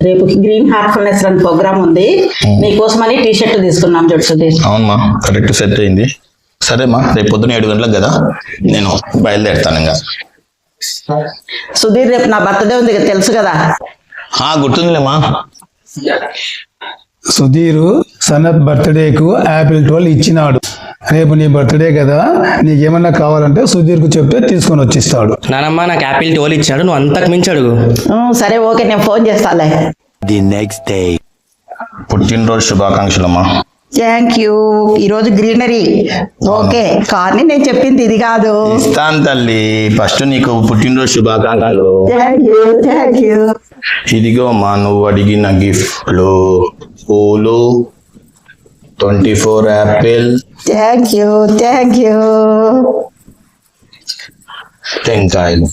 రేపు green Heartfulness run programme ఉంది, నీకోసమని T shirt తీసుకున్నాం చూడు సుధీర్. అవునమ్మా, కరెక్ట్ సెట్ అయింది. సరేమ్మా, రేపు పొద్దున 7 గంటలకు కదా, నేను బయలుదేరుతాను. ఇంకా సుధీర్ రేపు నా బర్త్డే ఉంది కదా, తెలుసు కదా. గుర్తుందిలేమ్మా. సుధీర్ సనత్ బర్త్డేకు యాపిల్ 12 ఇచ్చినాడు. రేపు నీ బర్త్డే కదా, నీకేమన్నా కావాలంటే సుధీర్కు చెప్తే తీసుకొని వచ్చిస్తాడు. నానమ్మ నాకు యాపిల్ 12 ఇచ్చాడు, నువ్వు అంతకు మించి అడుగు. సరే ఓకే, నేను ఫోన్ చేస్తాలే. The next day. పుట్టినరోజు శుభాకాంక్షలమ్మా. Thank you. ఈరోజు గ్రీనరీ ఓకే, కానీ నేను చెప్పింది ఇది కాదు. ఇస్తాను తల్లి, ఫస్ట్ నీకు పుట్టినరోజు శుభాకాంక్షలు. Thank you. ఇదిగో అమ్మా, నువ్వు అడిగిన గిఫ్ట్లు, పూలు, 24 యాపిల్, థ్యాంక్ యూ. టెంకాయలు.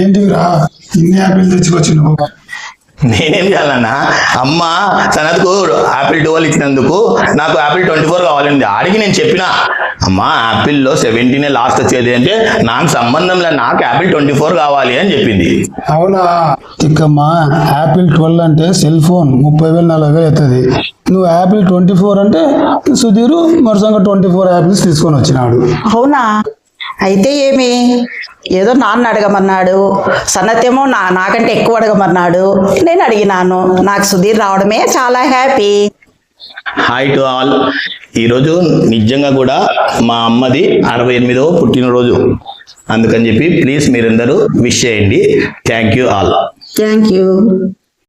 ఏంటిరా ఇన్ని యాపిల్ తెచ్చుకొచ్చి నువ్వు? నేనేం చేయాలన్నా, అమ్మ సనత్కు యాపిల్ 12 ఇచ్చినందుకు నాకు యాపిల్ 24 కావాలండి. ఆడికి నేను చెప్పిన, అమ్మ యాపిల్లో 17 లాస్ట్ వచ్చేది అంటే నాకు సంబంధం లేదు, నాకు యాపిల్ 24 కావాలి అని చెప్పింది. అవునా తిక్కమ్మా, యాపిల్ 12 అంటే సెల్ ఫోన్ 30,000-40,000 అవుతుంది. నువ్వు యాపిల్ 24 అంటే సుధీరు మరుసంగా 24 యాపిల్స్ తీసుకొని వచ్చినాడు. అవునా, అయితే ఏమి, ఏదో నాన్న అడగమన్నాడు, సన్నతేమో నాకంటే ఎక్కువ అడగమన్నాడు, నేను అడిగినాను. నాకు సుధీర్ రావడమే చాలా హ్యాపీ. Hi to all. ఈరోజు నిజంగా కూడా మా అమ్మది 68వ పుట్టినరోజు. అందుకని చెప్పి ప్లీజ్ మీరందరూ విష్ చేయండి. Thank you all. Thank you.